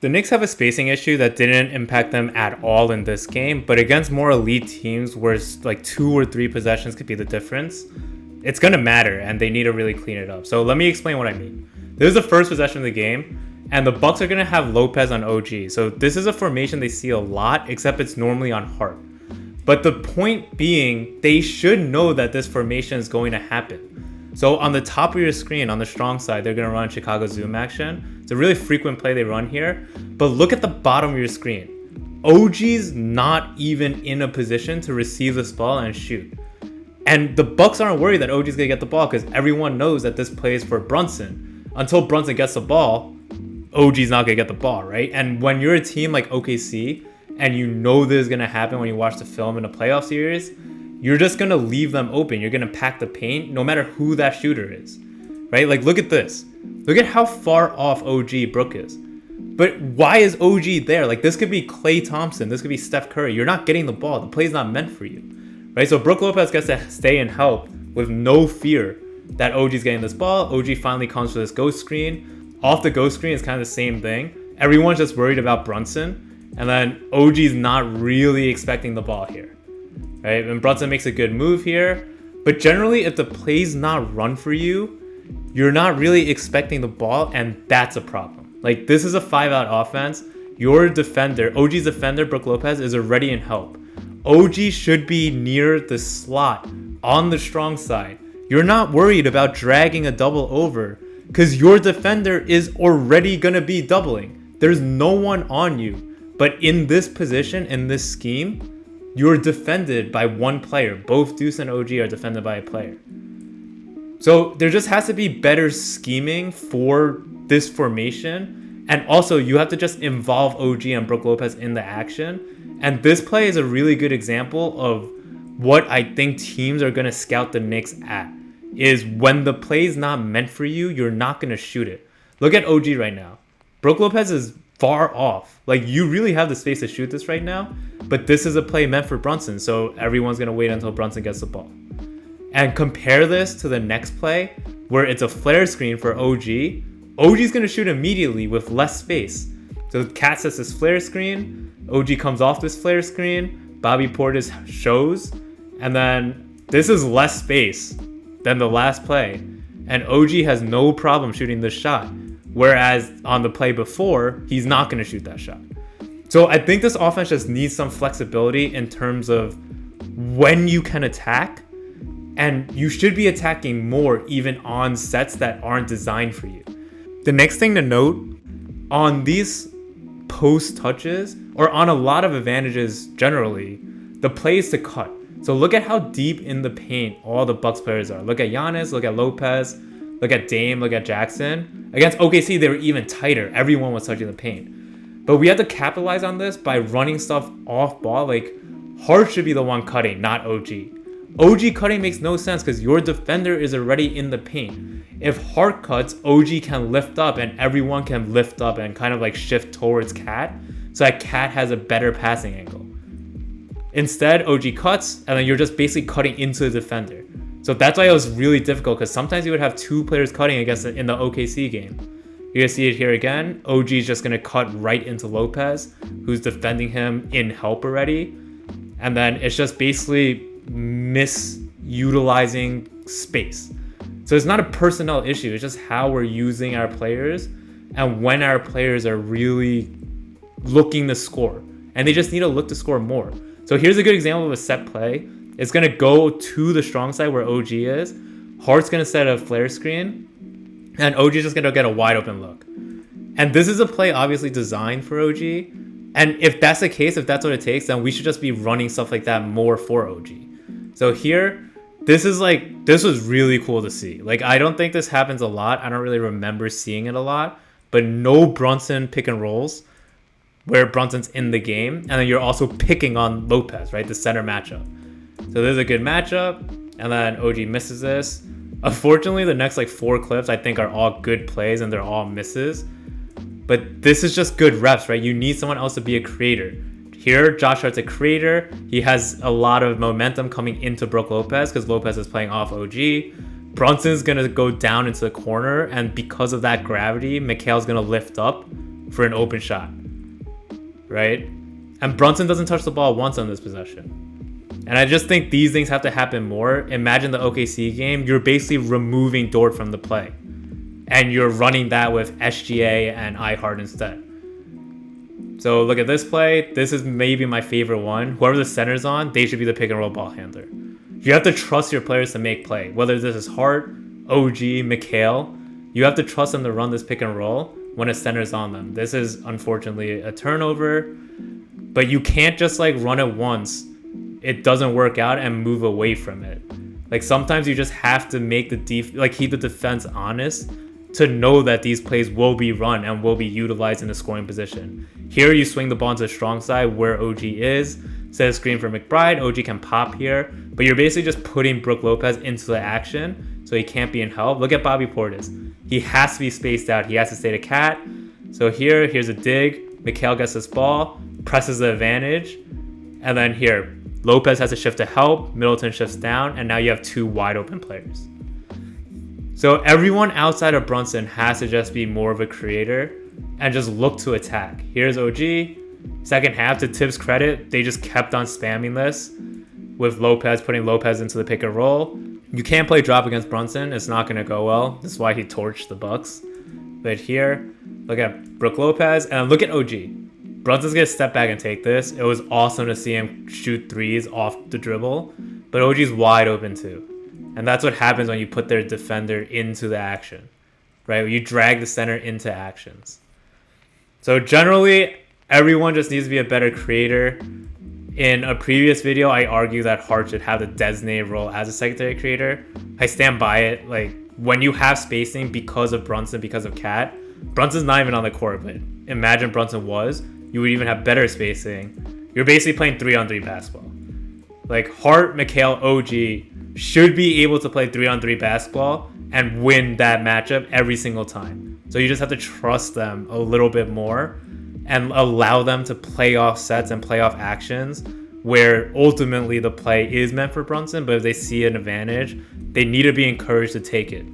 The Knicks have a spacing issue that didn't impact them at all in this game, but against more elite teams where like 2 or 3 possessions could be the difference, it's going to matter and they need to really clean it up. So let me explain what I mean. This is the first possession of the game and the Bucks are going to have Lopez on OG. So this is a formation they see a lot, except it's normally on Hart. But the point being, they should know that this formation is going to happen. So on the top of your screen, on the strong side, they're going to run Chicago zoom action. It's a really frequent play they run here. But look at the bottom of your screen. OG's not even in a position to receive this ball and shoot. And the Bucks aren't worried that OG's going to get the ball because everyone knows that this play is for Brunson. Until Brunson gets the ball, OG's not going to get the ball, right? And when you're a team like OKC and you know this is going to happen when you watch the film in a playoff series, you're just going to leave them open. You're going to pack the paint no matter who that shooter is, right? Like, look at this. Look at how far off OG Brook is. But why is OG there? Like, this could be Klay Thompson. This could be Steph Curry. You're not getting the ball. The play's not meant for you, right? So Brook Lopez gets to stay and help with no fear that OG's getting this ball. OG finally comes for this ghost screen. Off the ghost screen, it's kind of the same thing. Everyone's just worried about Brunson. And then OG's not really expecting the ball here, right? And Brunson makes a good move here. But generally, if the play's not run for you, you're not really expecting the ball, and that's a problem. Like, this is a 5-out offense. Your defender, OG's defender, Brook Lopez, is already in help. OG should be near the slot on the strong side. You're not worried about dragging a double over because your defender is already going to be doubling. There's no one on you. But in this position, in this scheme, you're defended by one player. Both Deuce and OG are defended by a player. So there just has to be better scheming for this formation. And also, you have to just involve OG and Brook Lopez in the action. And this play is a really good example of what I think teams are going to scout the Knicks at. Is when the play is not meant for you, you're not going to shoot it. Look at OG right now. Brook Lopez is far off. Like, you really have the space to shoot this right now, but this is a play meant for Brunson, so everyone's going to wait until Brunson gets the ball. And compare this to the next play where it's a flare screen for OG. OG's going to shoot immediately with less space. So Cat sets this flare screen, OG comes off this flare screen, Bobby Portis shows, and then this is less space than the last play. And OG has no problem shooting this shot. Whereas on the play before, he's not going to shoot that shot. So I think this offense just needs some flexibility in terms of when you can attack. And you should be attacking more even on sets that aren't designed for you. The next thing to note, on these post touches, or on a lot of advantages generally, the play is to cut. So look at how deep in the paint all the Bucks players are. Look at Giannis, look at Lopez, look at Dame, look at Jackson. Against OKC, they were even tighter. Everyone was touching the paint. But we have to capitalize on this by running stuff off ball. Like, Hart should be the one cutting, not OG. OG cutting makes no sense because your defender is already in the paint. If Hart cuts, OG can lift up and everyone can lift up and kind of like shift towards Cat so that Cat has a better passing angle. Instead, OG cuts and then you're just basically cutting into the defender. So that's why it was really difficult because sometimes you would have 2 players cutting against it in the OKC game. You're going to see it here again. OG is just going to cut right into Lopez, who's defending him in help already. And then it's just basically misutilizing space. So it's not a personnel issue. It's just how we're using our players and when our players are really looking to score. And they just need to look to score more. So here's a good example of a set play. It's going to go to the strong side where OG is. Hart's going to set a flare screen. And OG's just going to get a wide open look. And this is a play obviously designed for OG. And if that's the case, if that's what it takes, then we should just be running stuff like that more for OG. So here, this was really cool to see. Like, I don't think this happens a lot. I don't really remember seeing it a lot. But no Brunson pick and rolls where Brunson's in the game. And then you're also picking on Lopez, right? The center matchup. So there's a good matchup, and then OG misses this. Unfortunately, the next 4 clips I think are all good plays and they're all misses. But this is just good reps, right? You need someone else to be a creator. Here, Josh Hart's a creator. He has a lot of momentum coming into Brook Lopez because Lopez is playing off OG. Brunson's going to go down into the corner, and because of that gravity, Mikhail's going to lift up for an open shot, right? And Brunson doesn't touch the ball once on this possession. And I just think these things have to happen more. Imagine the OKC game. You're basically removing Dort from the play. And you're running that with SGA and Hart instead. So look at this play. This is maybe my favorite one. Whoever the center's on, they should be the pick and roll ball handler. You have to trust your players to make play. Whether this is Hart, OG, Mikhail, you have to trust them to run this pick and roll when a center's on them. This is unfortunately a turnover. But you can't just like run it once. It doesn't work out and move away from it. Like sometimes you just have to make the keep the defense honest to know that these plays will be run and will be utilized in the scoring position. Here you swing the ball to the strong side where OG is, set a screen for McBride, OG can pop here, but you're basically just putting Brook Lopez into the action so he can't be in help. Look at Bobby Portis. He has to be spaced out. He has to stay to cat. So here's a dig. Mikhail gets this ball, presses the advantage, and then here, Lopez has to shift to help, Middleton shifts down, and now you have two wide open players. So everyone outside of Brunson has to just be more of a creator and just look to attack. Here's OG. Second half, to Tibbs' credit, they just kept on spamming this with Lopez, putting Lopez into the pick and roll. You can't play drop against Brunson. It's not going to go well. This is why he torched the Bucks. But here, look at Brook Lopez and look at OG. Brunson's going to step back and take this. It was awesome to see him shoot threes off the dribble, but OG's wide open too. And that's what happens when you put their defender into the action, right? You drag the center into actions. So generally, everyone just needs to be a better creator. In a previous video, I argue that Hart should have the designated role as a secondary creator. I stand by it. Like when you have spacing because of Brunson, because of Cat, Brunson's not even on the court, but imagine Brunson was, you would even have better spacing. You're basically playing 3-on-3 basketball. Like Hart, Mikhail, OG should be able to play 3-on-3 basketball and win that matchup every single time. So you just have to trust them a little bit more and allow them to play off sets and play off actions where ultimately the play is meant for Brunson, but if they see an advantage, they need to be encouraged to take it.